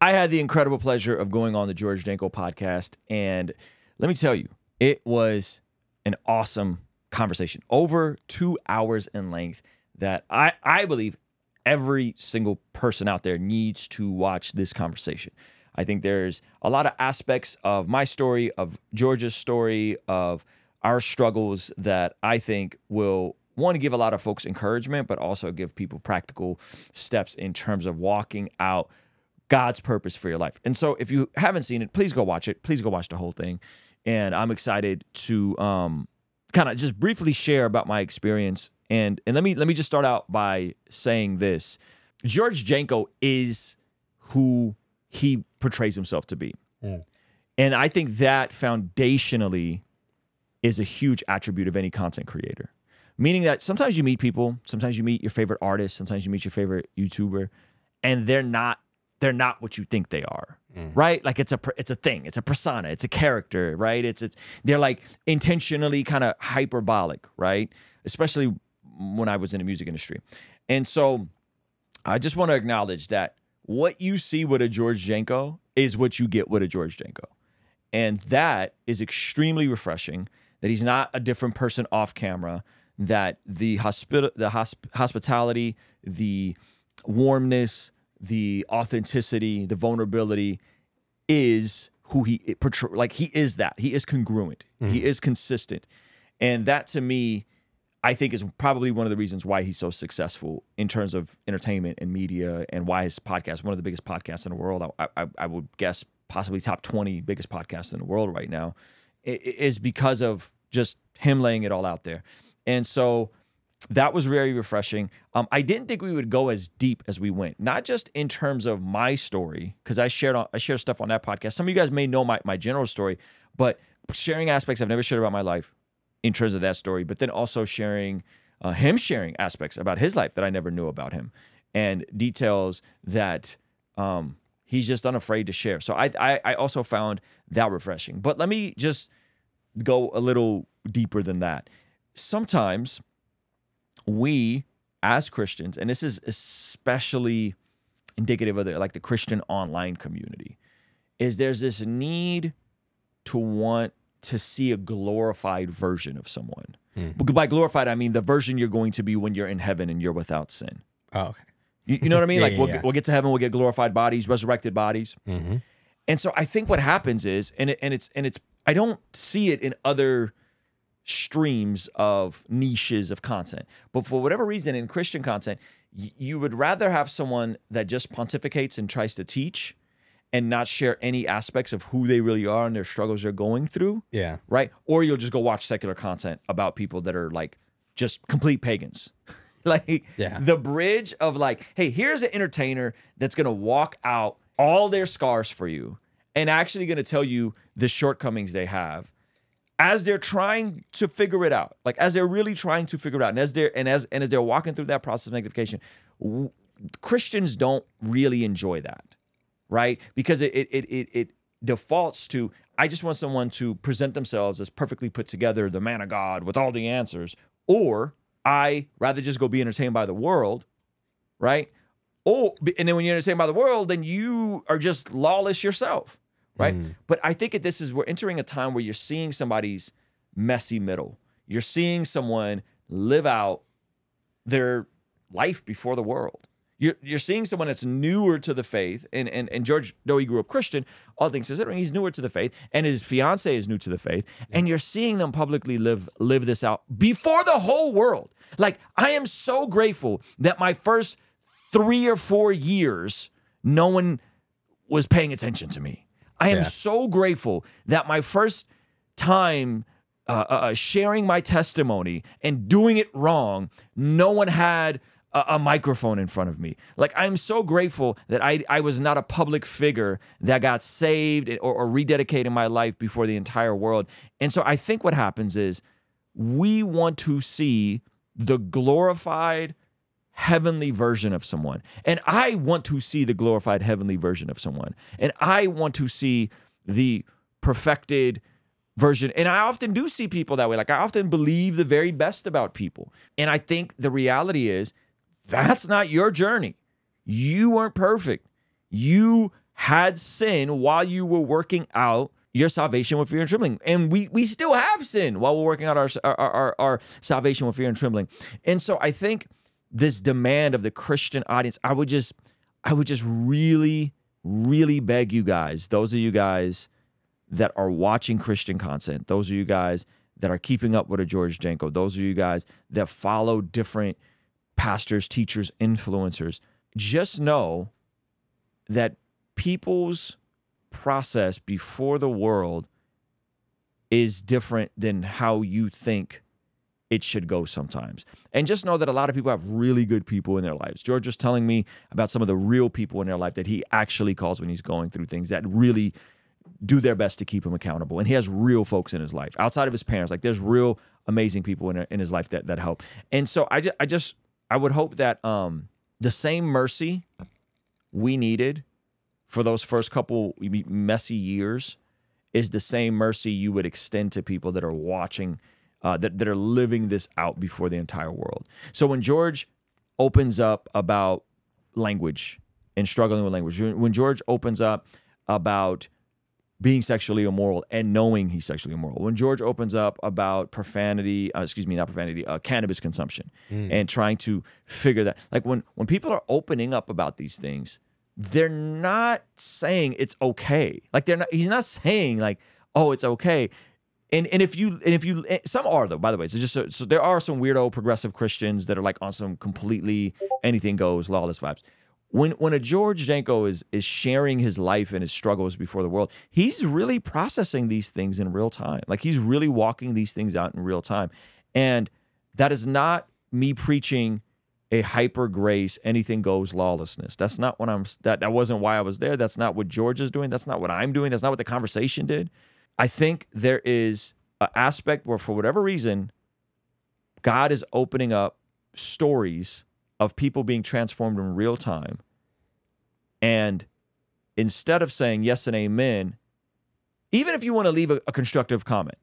I had the incredible pleasure of going on the George Janko podcast, and let me tell you, it was an awesome conversation, over 2 hours in length, that I believe every single person out there needs to watch this conversation. I think there's a lot of aspects of my story, of George's story, of our struggles that I think will want to give a lot of folks encouragement, but also give people practical steps in terms of walking out God's purpose for your life. And so if you haven't seen it, please go watch it. Please go watch the whole thing. And I'm excited to kind of just briefly share about my experience. And let me just start out by saying this. George Janko is who he portrays himself to be. Yeah. And I think that foundationally is a huge attribute of any content creator. Meaning that sometimes you meet people, sometimes you meet your favorite artist, sometimes you meet your favorite YouTuber, and they're not what you think they are, right? Like it's a thing, it's a persona, it's a character, right? They're like intentionally kind of hyperbolic, right? Especially when I was in the music industry. And so I just want to acknowledge that what you see with a George Janko is what you get with a George Janko. And that is extremely refreshing, that he's not a different person off camera, that the hospitality, the warmness, the authenticity, the vulnerability is who he portrays. Like he is that. He is congruent. He is consistent. And that to me, I think is probably one of the reasons why he's so successful in terms of entertainment and media, and why his podcast, one of the biggest podcasts in the world, I would guess possibly top 20 biggest podcasts in the world right now, is because of just him laying it all out there. And so that was very refreshing. I didn't think we would go as deep as we went, not just in terms of my story, because I shared stuff on that podcast. Some of you guys may know my general story, but sharing aspects I've never shared about my life in terms of that story, but then also sharing him sharing aspects about his life that I never knew about him, and details that he's just unafraid to share. So I also found that refreshing. But let me just go a little deeper than that. Sometimes we as Christians, and this is especially indicative of the Christian online community, is there's this need to want to see a glorified version of someone. By glorified, I mean the version you're going to be when you're in heaven and you're without sin. Oh, okay. You know what I mean? We'll get to heaven, we'll get glorified bodies, resurrected bodies. And so I think what happens is, and it's I don't see it in other streams of niches of content, but for whatever reason in Christian content, you would rather have someone that just pontificates and tries to teach and not share any aspects of who they really are and their struggles they're going through. Yeah. Right? Or you'll just go watch secular content about people that are like just complete pagans. The bridge of like, hey, here's an entertainer that's going to walk out all their scars for you and actually going to tell you the shortcomings they have as they're trying to figure it out. Like as they're really trying to figure it out, and as they're walking through that process of sanctification, Christians don't really enjoy that, right? Because it defaults to, I just want someone to present themselves as perfectly put together, the man of God with all the answers, or I rather just go be entertained by the world, right? And then when you're entertained by the world, then you are just lawless yourself, right? But I think we're entering a time where you're seeing somebody's messy middle. You're seeing someone live out their life before the world. You're seeing someone that's newer to the faith, and George, though he grew up Christian, all things considering, he's newer to the faith, and his fiance is new to the faith, and you're seeing them publicly live this out before the whole world. Like, I am so grateful that my first 3 or 4 years, no one was paying attention to me. I am so grateful that my first time sharing my testimony and doing it wrong, no one had a microphone in front of me. Like, I'm so grateful that I was not a public figure that got saved or rededicated my life before the entire world. And so I think what happens is we want to see the glorified heavenly version of someone. And I want to see the glorified heavenly version of someone. And I want to see the perfected version. And I often do see people that way. Like, I often believe the very best about people. And I think the reality is, that's not your journey. You weren't perfect. You had sin while you were working out your salvation with fear and trembling. And we still have sin while we're working out our salvation with fear and trembling. And so I think this demand of the Christian audience, I would just really, really beg you guys, those of you guys that are watching Christian content, those of you guys that are keeping up with a George Janko, those of you guys that follow different pastors, teachers, influencers, just know that people's process before the world is different than how you think it should go sometimes. And just know that a lot of people have really good people in their lives. George was telling me about some of the real people in their life that he actually calls when he's going through things that really do their best to keep him accountable. And he has real folks in his life outside of his parents. Like there's real amazing people in his life that help. And so I would hope that the same mercy we needed for those first couple messy years is the same mercy you would extend to people that are watching, that are living this out before the entire world. So when George opens up about language and struggling with language, when George opens up about being sexually immoral and knowing he's sexually immoral, when George opens up about cannabis consumption and trying to figure that, like when people are opening up about these things, they're not saying it's okay. Like he's not saying like, oh, it's okay. And if you some are though, by the way. So there are some weirdo progressive Christians that are like on some completely anything goes, lawless vibes. When a George Janko is sharing his life and his struggles before the world, he's really processing these things in real time. Like he's really walking these things out in real time. And that is not me preaching a hyper grace, anything goes lawlessness. That's not what that wasn't why I was there. That's not what George is doing. That's not what I'm doing. That's not what the conversation did. I think there is an aspect where for whatever reason, God is opening up stories of people being transformed in real time. And instead of saying yes and amen, even if you want to leave a constructive comment,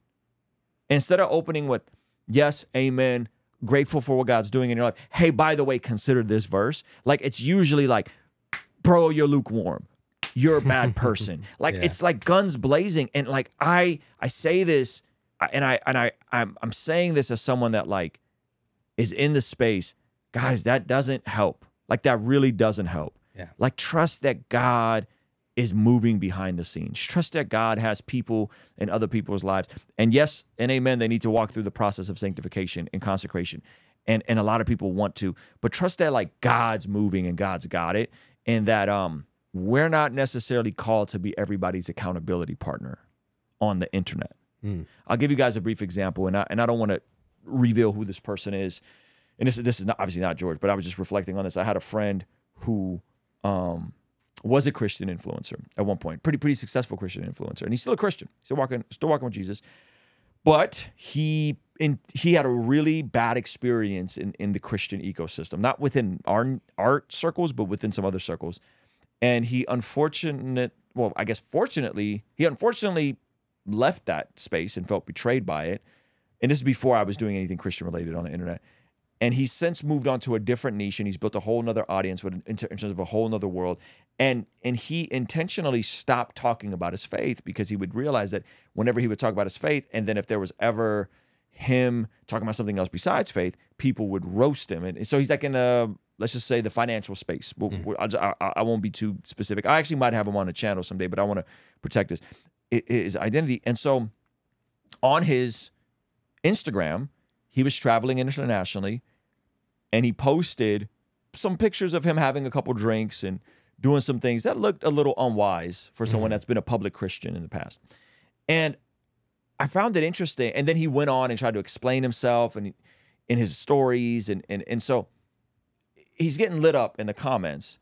instead of opening with yes, amen, grateful for what God's doing in your life, hey, by the way, consider this verse. Like it's usually like, bro, you're lukewarm. You're a bad person. Like it's like guns blazing. And like I say this, I'm saying this as someone that like is in the space. Guys, that doesn't help. Like that really doesn't help. Yeah. Like trust that God is moving behind the scenes. Trust that God has people in other people's lives. And yes and amen, they need to walk through the process of sanctification and consecration. And a lot of people want to, but trust that like God's moving and God's got it. And that we're not necessarily called to be everybody's accountability partner on the internet. I'll give you guys a brief example, and I don't want to reveal who this person is. And this is not, obviously not George, but I was just reflecting on this. I had a friend who was a Christian influencer at one point, pretty successful Christian influencer, and he's still a Christian, still walking with Jesus. But he had a really bad experience in the Christian ecosystem, not within our circles, but within some other circles. And he unfortunately left that space and felt betrayed by it. And this is before I was doing anything Christian related on the internet. And he's since moved on to a different niche, and he's built a whole nother audience in terms of a whole nother world. And he intentionally stopped talking about his faith because he would realize that whenever he would talk about his faith, and then if there was ever him talking about something else besides faith, people would roast him. And so he's like in let's just say the financial space. I won't be too specific. I actually might have him on a channel someday, but I want to protect his identity. And so on his Instagram, he was traveling internationally, and he posted some pictures of him having a couple drinks and doing some things that looked a little unwise for someone that's been a public Christian in the past. And I found it interesting. And then he went on and tried to explain himself and in his stories. And so he's getting lit up in the comments.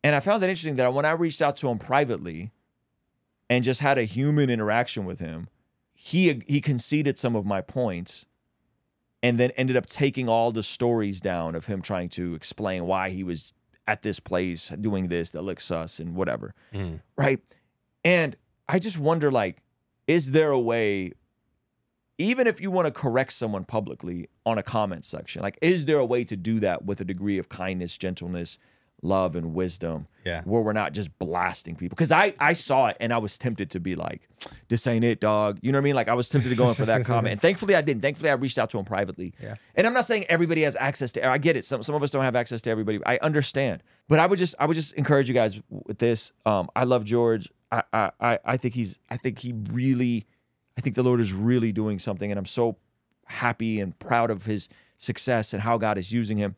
And I found it interesting that when I reached out to him privately and just had a human interaction with him, he conceded some of my points, and then ended up taking all the stories down of him trying to explain why he was at this place doing this that looks sus and whatever. Right? And I just wonder, like, is there a way, even if you want to correct someone publicly on a comment section, like, is there a way to do that with a degree of kindness, gentleness, love and wisdom. Yeah. Where we're not just blasting people. Because I saw it and I was tempted to be like, this ain't it, dog. You know what I mean? Like I was tempted to go in for that comment. And thankfully I didn't. Thankfully I reached out to him privately. Yeah. And I'm not saying everybody has access to, I get it. Some of us don't have access to everybody. I understand. But I would just encourage you guys with this. I love George. I think the Lord is really doing something, and I'm so happy and proud of his success and how God is using him.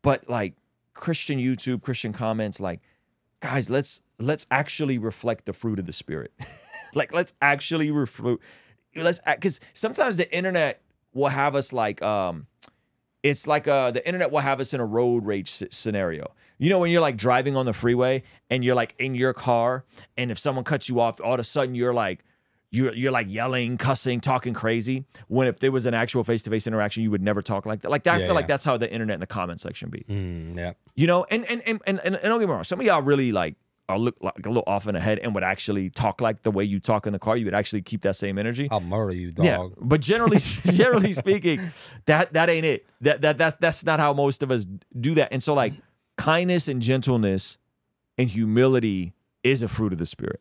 But like Christian YouTube, Christian comments, like, guys, let's actually reflect the fruit of the Spirit. Like, let's actually because sometimes the internet will have us like, it's like the internet will have us in a road rage scenario. You know, when you're like driving on the freeway and you're like in your car, and if someone cuts you off, all of a sudden you're like yelling, cussing, talking crazy. When if there was an actual face-to-face interaction, you would never talk like that. Like that, I feel like that's how the internet and the comment section be. Yeah. You know, and don't get me wrong, some of y'all really like are look like a little off in the head and would actually talk like the way you talk in the car. You would actually keep that same energy. I'll murder you, dog. Yeah, but generally speaking, that ain't it. That's not how most of us do that. And so like kindness and gentleness and humility is a fruit of the Spirit.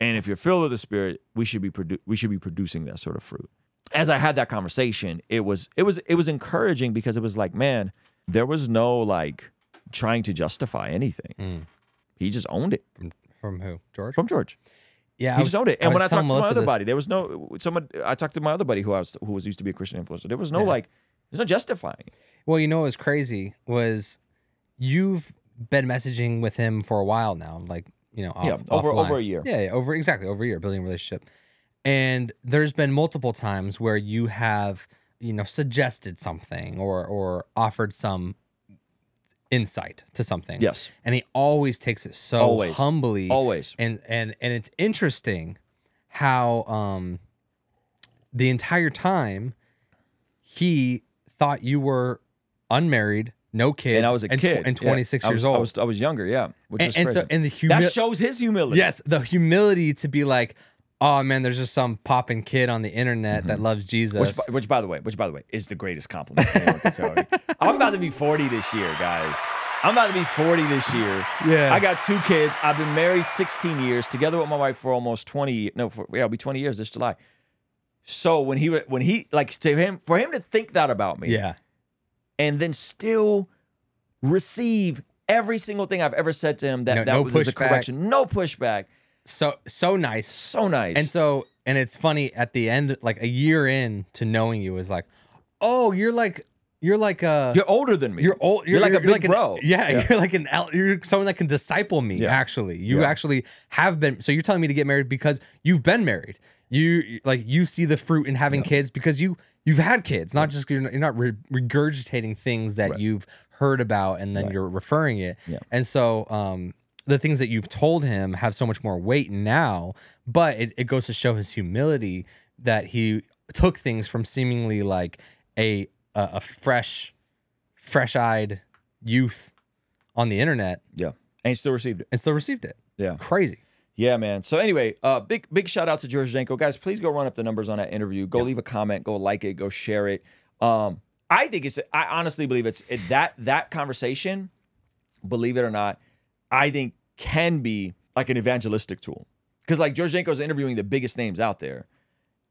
And if you're filled with the Spirit, we should be producing that sort of fruit. As I had that conversation, it was encouraging, because it was like, man, there was no like trying to justify anything. He just owned it. From who? George? From George. Yeah, he just owned it. And when I talked to my other this... buddy, there was no I talked to my other buddy who was used to be a Christian influencer. There was no there's no justifying. Well, you know what was crazy was you've been messaging with him for a while now, like, you know, over a year. Yeah, over a year, building a relationship. And there's been multiple times where you have, you know, suggested something or offered some insight to something. Yes. And he always takes it so humbly. Always. And it's interesting how the entire time he thought you were unmarried, no kids, and I was a kid, and 26 years old. I was younger, which is crazy. So, and that shows his humility. Yes, the humility to be like, oh man, there's just some popping kid on the internet that loves Jesus. Which by the way, is the greatest compliment anyone can tell you. I'm about to be 40 this year, guys. I'm about to be 40 this year. Yeah. I got 2 kids. I've been married 16 years, together with my wife for almost 20. No, it'll be 20 years this July. So when he like for him to think that about me, and then still receive every single thing I've ever said to him that was a correction, no pushback. So nice. So nice. And it's funny at the end, like a year in to knowing you, is like, oh, you're older than me. You're like a big bro. You're someone that can disciple me. Yeah. Actually, you actually have been. So you're telling me to get married because you've been married. You see the fruit in having kids because you've had kids, not just you're not regurgitating things that you've heard about and then you're referring it. Yeah. And so the things that you've told him have so much more weight now, but it goes to show his humility that he took things from seemingly like a fresh-eyed youth on the internet. Yeah. And he still received it. Yeah. Crazy. Yeah, man. So anyway, big shout out to George Janko. Guys, please go run up the numbers on that interview. Go leave a comment, go like it, go share it. I honestly believe that conversation, believe it or not, I think can be like an evangelistic tool. Because like George Janko is interviewing the biggest names out there.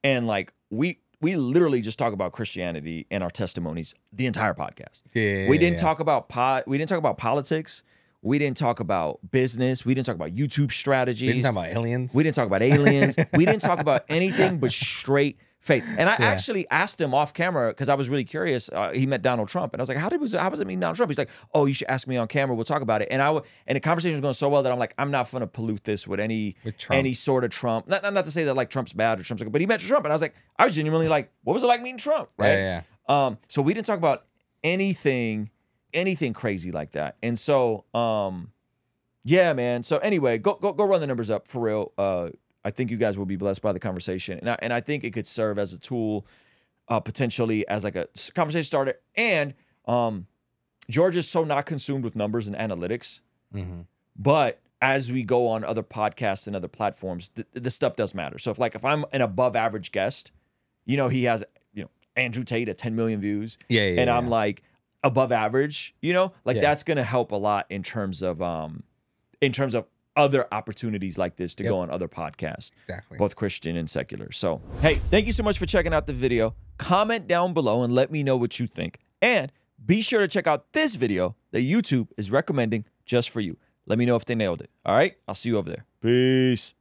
And like we literally just talk about Christianity and our testimonies the entire podcast. We didn't talk about politics. We didn't talk about business. We didn't talk about YouTube strategies. We didn't talk about aliens. We didn't talk about aliens. We didn't talk about anything but straight faith. And I actually asked him off camera because I was really curious. He met Donald Trump, and I was like, "How was it meet Donald Trump?" He's like, "Oh, you should ask me on camera. We'll talk about it." And the conversation was going so well that I'm like, I'm not going to pollute this with any sort of Trump. Not to say that like Trump's bad or Trump's good, but he met Trump, and I was genuinely like, "What was it like meeting Trump?" Right? Yeah. So we didn't talk about anything crazy like that. And so, yeah, man. So anyway, go run the numbers up for real. I think you guys will be blessed by the conversation. And I think it could serve as a tool, potentially as like a conversation starter. And George is so not consumed with numbers and analytics. Mm-hmm. But as we go on other podcasts and other platforms, this stuff does matter. So if I'm an above average guest, he has, Andrew Tate at 10 million views. And I'm like, above average, you know, like Yeah. that's going to help a lot in terms of other opportunities like this to go on other podcasts, Exactly. both Christian and secular. So, hey, thank you so much for checking out the video. Comment down below and let me know what you think. And be sure to check out this video that YouTube is recommending just for you. Let me know if they nailed it. All right, I'll see you over there. Peace.